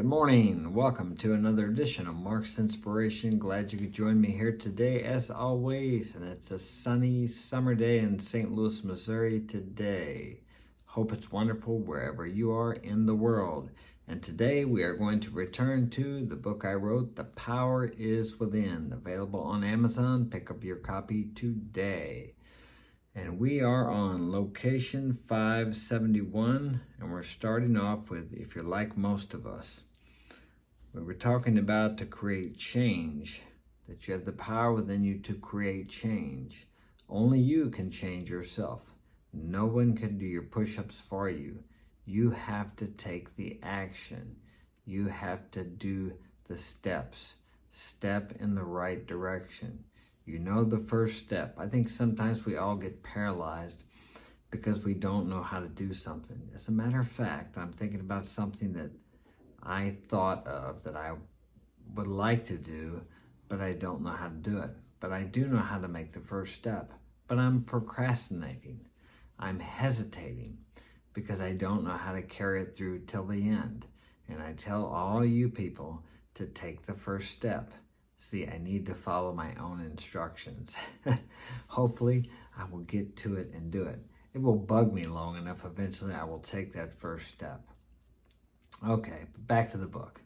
Good morning. Welcome to another edition of Mark's Inspiration. Glad you could join me here today as always. And it's a sunny summer day in St. Louis, Missouri today. Hope it's wonderful wherever you are in the world. And today we are going to return to the book I wrote, The Power is Within, available on Amazon. Pick up your copy today. And we are on location 571, and we're starting off with, if you're like most of us, we were talking about to create change, that you have the power within you to create change. Only you can change yourself. No one can do your push-ups for you. You have to take the action. You have to do the steps. Step in the right direction. You know the first step. I think sometimes we all get paralyzed because we don't know how to do something. As a matter of fact, I'm thinking about something that I thought of that I would like to do, but I don't know how to do it. But I do know how to make the first step. But I'm procrastinating. I'm hesitating because I don't know how to carry it through till the end. And I tell all you people to take the first step. See, I need to follow my own instructions. Hopefully, I will get to it and do it. It will bug me long enough. Eventually, I will take that first step. Okay, back to the book.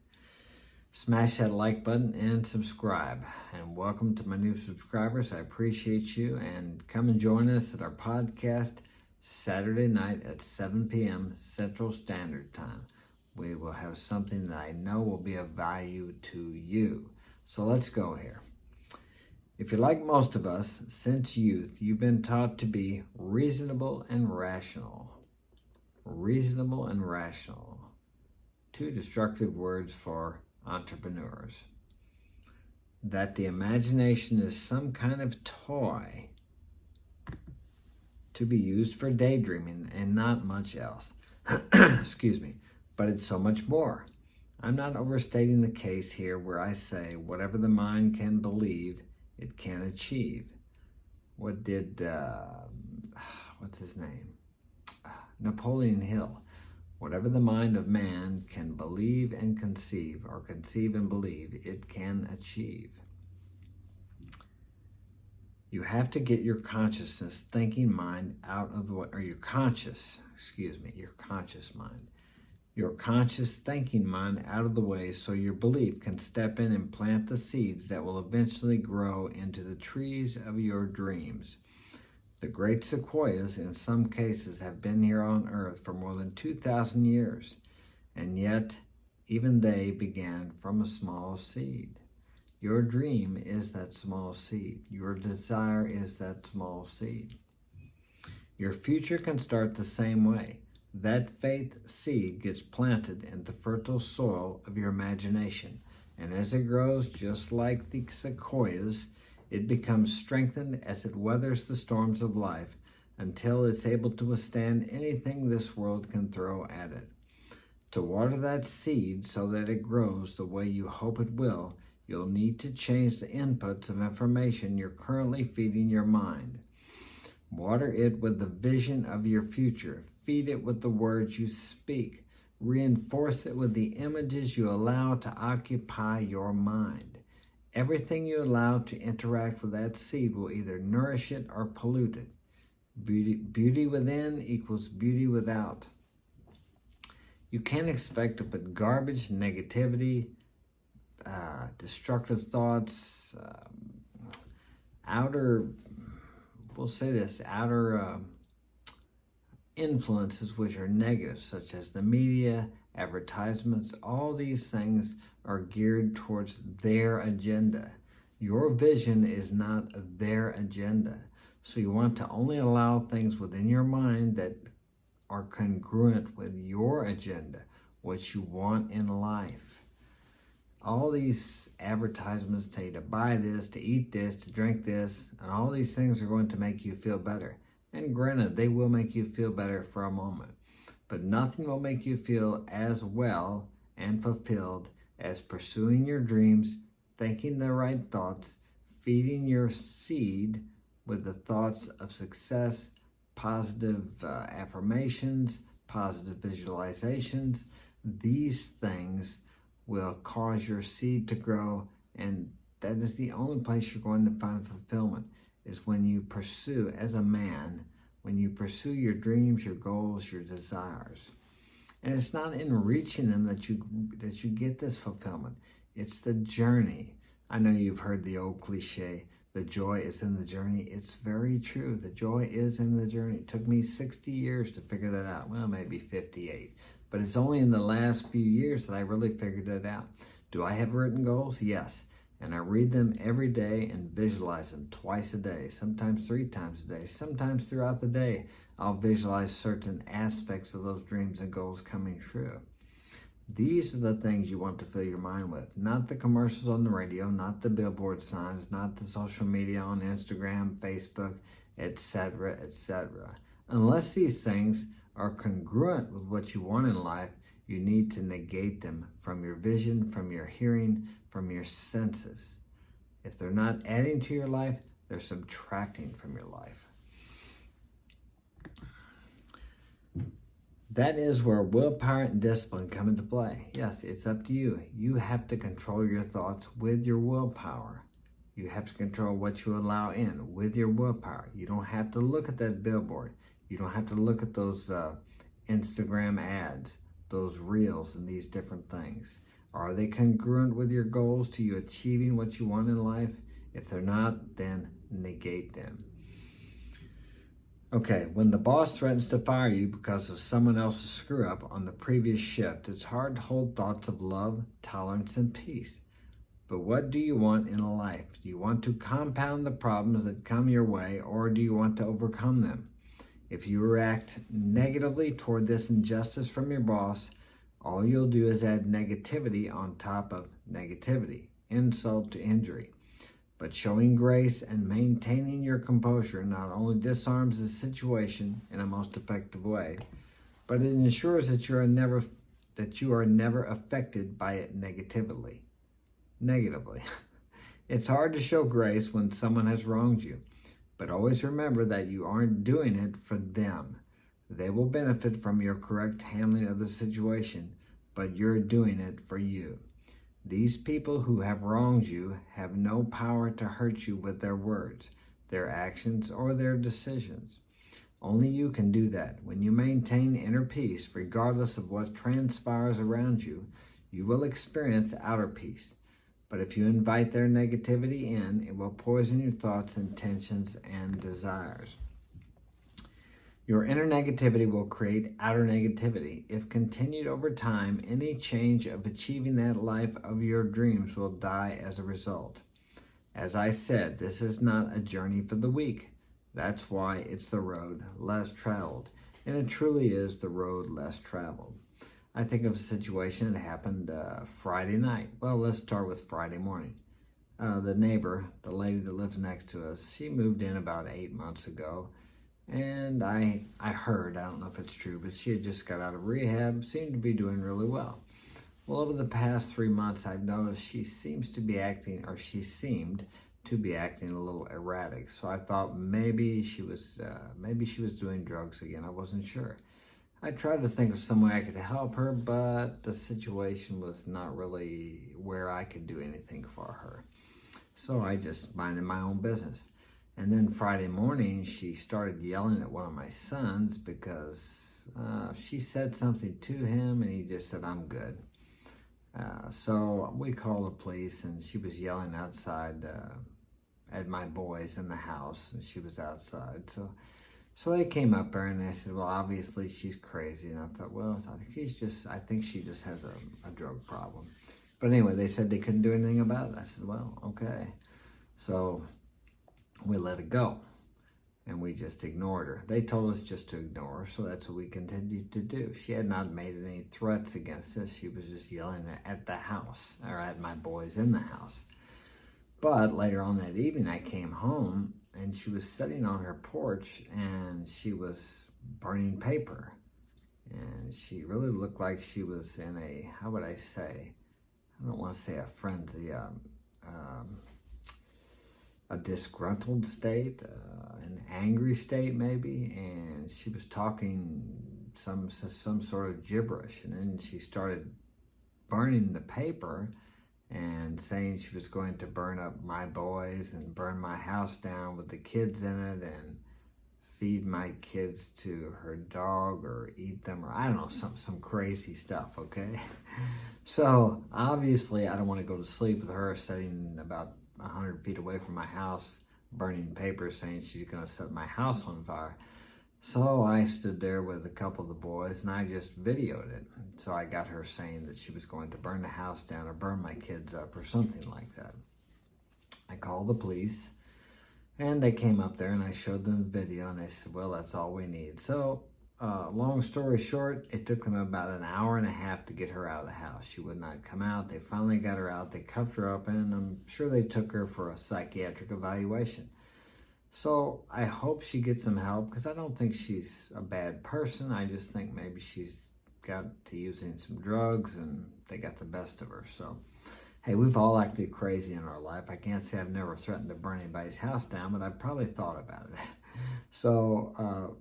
Smash that like button and subscribe. And welcome to my new subscribers. I appreciate you. And come and join us at our podcast Saturday night at 7 p.m. Central Standard Time. We will have something that I know will be of value to you. So let's go here. If you're like most of us, since youth, you've been taught to be reasonable and rational. Reasonable and rational. Two destructive words for entrepreneurs. That the imagination is some kind of toy to be used for daydreaming and not much else. Excuse me. But it's so much more. I'm not overstating the case here where I say whatever the mind can believe, it can achieve. What did, what's his name? Napoleon Hill. Whatever the mind of man can believe and conceive, or conceive and believe, it can achieve. You have to get your consciousness thinking mind out of the way, or your conscious mind. Your conscious thinking mind out of the way so your belief can step in and plant the seeds that will eventually grow into the trees of your dreams. The great sequoias, in some cases, have been here on Earth for more than 2,000 years, and yet even they began from a small seed. Your dream is that small seed. Your desire is that small seed. Your future can start the same way. That faith seed gets planted in the fertile soil of your imagination, and as it grows, just like the sequoias, it becomes strengthened as it weathers the storms of life until it's able to withstand anything this world can throw at it. To water that seed so that it grows the way you hope it will, you'll need to change the inputs of information you're currently feeding your mind. Water it with the vision of your future. Feed it with the words you speak. Reinforce it with the images you allow to occupy your mind. Everything you allow to interact with that seed will either nourish it or pollute it. Beauty within equals beauty without. You can't expect to put garbage, negativity, destructive thoughts, outer influences which are negative, such as the media, advertisements. All these things are geared towards their agenda. Your vision is not their agenda. So you want to only allow things within your mind that are congruent with your agenda, what you want in life. All these advertisements tell you to buy this, to eat this, to drink this, and all these things are going to make you feel better. And granted, they will make you feel better for a moment, but nothing will make you feel as well and fulfilled as pursuing your dreams, thinking the right thoughts, feeding your seed with the thoughts of success, positive affirmations, positive visualizations. These things will cause your seed to grow, and that is the only place you're going to find fulfillment, is when you pursue, as a man, when you pursue your dreams, your goals, your desires. And it's not in reaching them that you get this fulfillment. It's the journey. I know you've heard the old cliche, the joy is in the journey. It's very true. The joy is in the journey. It took me 60 years to figure that out. Well, maybe 58. But it's only in the last few years that I really figured it out. Do I have written goals? Yes. And I read them every day and visualize them twice a day, sometimes 3 times a day, sometimes throughout the day. I'll visualize certain aspects of those dreams and goals coming true. These are the things you want to fill your mind with, not the commercials on the radio, not the billboard signs, not the social media on Instagram, Facebook, etc., etc. Unless these things are congruent with what you want in life, you need to negate them from your vision, from your hearing, from your senses. If they're not adding to your life, they're subtracting from your life. That is where willpower and discipline come into play. Yes, it's up to you. You have to control your thoughts with your willpower. You have to control what you allow in with your willpower. You don't have to look at that billboard. You don't have to look at those Instagram ads, those reels, and these different things. Are they congruent with your goals to you achieving what you want in life? If they're not, then negate them. Okay, when the boss threatens to fire you because of someone else's screw up on the previous shift, it's hard to hold thoughts of love, tolerance, and peace. But what do you want in life? Do you want to compound the problems that come your way, or do you want to overcome them? If you react negatively toward this injustice from your boss, all you'll do is add negativity on top of negativity, insult to injury. But showing grace and maintaining your composure not only disarms the situation in a most effective way, but it ensures that you are never affected by it negatively. It's hard to show grace when someone has wronged you, but always remember that you aren't doing it for them. They will benefit from your correct handling of the situation, but you're doing it for you. These people who have wronged you have no power to hurt you with their words, their actions, or their decisions. Only you can do that. When you maintain inner peace, regardless of what transpires around you, you will experience outer peace. But if you invite their negativity in, it will poison your thoughts, intentions, and desires. Your inner negativity will create outer negativity. If continued over time, any change of achieving that life of your dreams will die as a result. As I said, this is not a journey for the weak. That's why it's the road less traveled. And it truly is the road less traveled. I think of a situation that happened Friday night. Well, let's start with Friday morning. The neighbor, the lady that lives next to us, she moved in about 8 months ago. And I heard, I don't know if it's true, but she had just got out of rehab, seemed to be doing really well. Well, over the past 3 months, I've noticed she seemed to be acting a little erratic. So I thought maybe she was doing drugs again. I wasn't sure. I tried to think of some way I could help her, but the situation was not really where I could do anything for her. So I just minded my own business. And then Friday morning, she started yelling at one of my sons because she said something to him, and he just said, "I'm good." So we called the police, and she was yelling outside at my boys in the house, and she was outside. So they came up there, and they said, "Well, obviously she's crazy." And I thought, well, I think she just has a drug problem. But anyway, they said they couldn't do anything about it. I said, well, okay. So we let it go, and we just ignored her. They told us just to ignore her, so that's what we continued to do. She had not made any threats against us. She was just yelling at the house, or at my boys in the house. But later on that evening, I came home, and she was sitting on her porch, and she was burning paper. And she really looked like she was in a, how would I say, I don't want to say a frenzy, a disgruntled state, an angry state maybe, and she was talking some sort of gibberish, and then she started burning the paper and saying she was going to burn up my boys and burn my house down with the kids in it and feed my kids to her dog or eat them, or I don't know, some crazy stuff, okay? So obviously I don't want to go to sleep with her sitting about 100 feet away from my house burning papers saying she's going to set my house on fire. So I stood there with a couple of the boys and I just videoed it. So I got her saying that she was going to burn the house down or burn my kids up or something like that. I called the police and they came up there and I showed them the video and they said, well, that's all we need. So long story short, it took them about an hour and a half to get her out of the house. She would not come out. They finally got her out. They cuffed her up and I'm sure they took her for a psychiatric evaluation. So I hope she gets some help because I don't think she's a bad person. I just think maybe she's got to using some drugs and they got the best of her. So, hey, we've all acted crazy in our life. I can't say I've never threatened to burn anybody's house down, but I've probably thought about it. So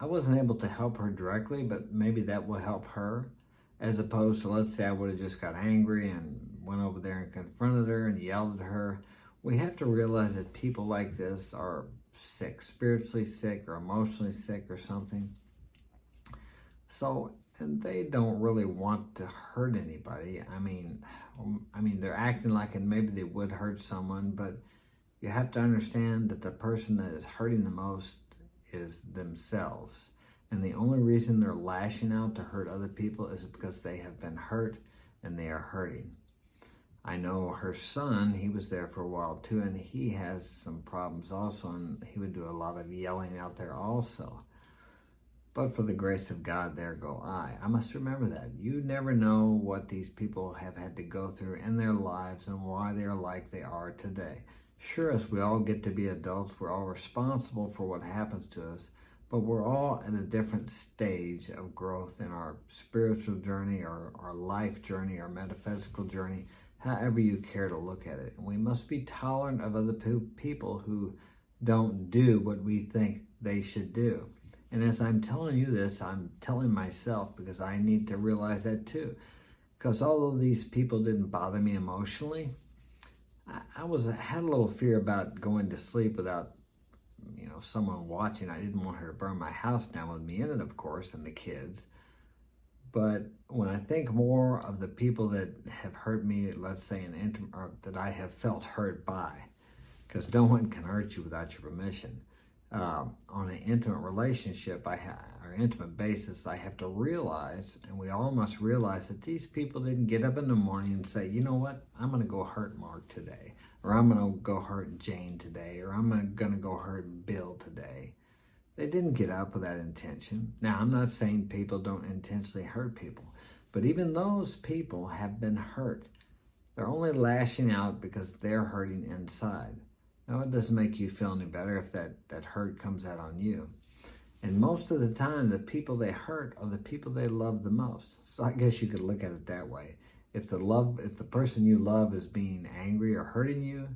I wasn't able to help her directly, but maybe that will help her, as opposed to, let's say I would have just got angry and went over there and confronted her and yelled at her. We have to realize that people like this are sick, spiritually sick or emotionally sick or something. So, and they don't really want to hurt anybody. I mean, they're acting like it, maybe they would hurt someone, but you have to understand that the person that is hurting the most is themselves. And the only reason they're lashing out to hurt other people is because they have been hurt and they are hurting. I know her son, he was there for a while too, and he has some problems also, and he would do a lot of yelling out there also. But for the grace of God, there go I. I must remember that. You never know what these people have had to go through in their lives and why they are like they are today. Sure, as we all get to be adults, we're all responsible for what happens to us, but we're all at a different stage of growth in our spiritual journey, our life journey, our metaphysical journey, however you care to look at it. And we must be tolerant of other people who don't do what we think they should do. And as I'm telling you this, I'm telling myself because I need to realize that too. Because although these people didn't bother me emotionally, I had a little fear about going to sleep without, someone watching. I didn't want her to burn my house down with me in it, of course, and the kids. But when I think more of the people that have hurt me, let's say or that I have felt hurt by, because no one can hurt you without your permission. On an intimate relationship, or intimate basis, I have to realize, and we all must realize, that these people didn't get up in the morning and say, you know what, I'm going to go hurt Mark today, or I'm going to go hurt Jane today, or I'm going to go hurt Bill today. They didn't get up with that intention. Now, I'm not saying people don't intentionally hurt people, but even those people have been hurt. They're only lashing out because they're hurting inside. Now, it doesn't make you feel any better if that hurt comes out on you. And most of the time, the people they hurt are the people they love the most. So I guess you could look at it that way. If the person you love is being angry or hurting you,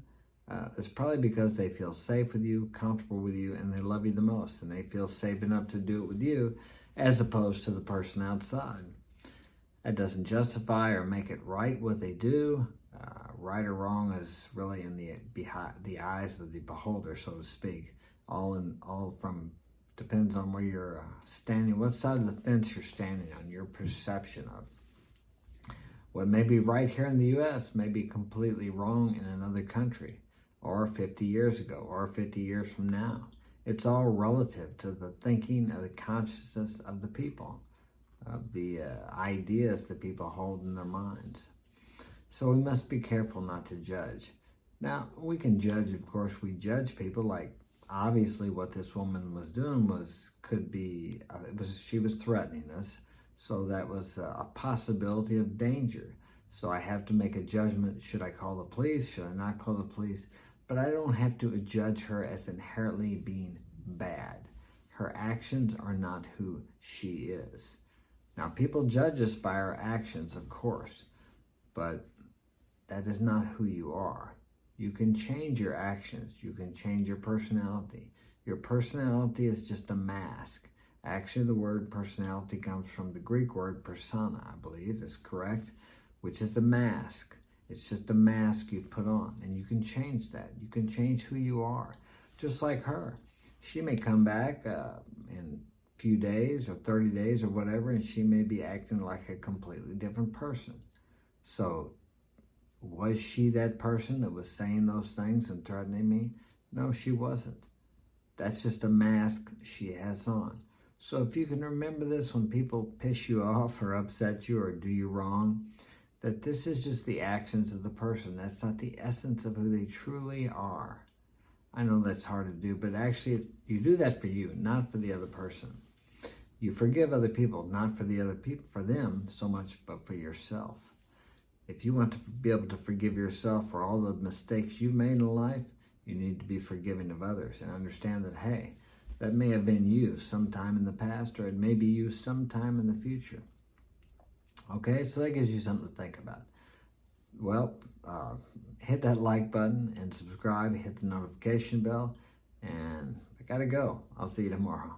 it's probably because they feel safe with you, comfortable with you, and they love you the most. And they feel safe enough to do it with you as opposed to the person outside. That doesn't justify or make it right what they do. Right or wrong is really in the eyes of the beholder, so to speak. Depends on where you're standing, what side of the fence you're standing on, your perception of. What may be right here in the U.S. may be completely wrong in another country, or 50 years ago, or 50 years from now. It's all relative to the thinking of the consciousness of the people, of the ideas that people hold in their minds. So we must be careful not to judge. Now, we can judge, of course, we judge people, like obviously what this woman was doing she was threatening us. So that was a possibility of danger. So I have to make a judgment. Should I call the police? Should I not call the police? But I don't have to judge her as inherently being bad. Her actions are not who she is. Now, people judge us by our actions, of course, but that is not who you are. You can change your actions. You can change your personality. Your personality is just a mask. Actually, the word personality comes from the Greek word persona, I believe is correct, which is a mask. It's just a mask you put on, and you can change that. You can change who you are, just like her. She may come back in a few days or 30 days or whatever, and she may be acting like a completely different person. So, was she that person that was saying those things and threatening me? No, she wasn't. That's just a mask she has on. So if you can remember this when people piss you off or upset you or do you wrong, that this is just the actions of the person. That's not the essence of who they truly are. I know that's hard to do, but actually you do that for you, not for the other person. You forgive other people, not for the other people, for them so much, but for yourself. If you want to be able to forgive yourself for all the mistakes you've made in life, you need to be forgiving of others and understand that, hey, that may have been you sometime in the past, or it may be you sometime in the future. Okay, so that gives you something to think about. Well, hit that like button and subscribe, hit the notification bell, and I gotta go. I'll see you tomorrow.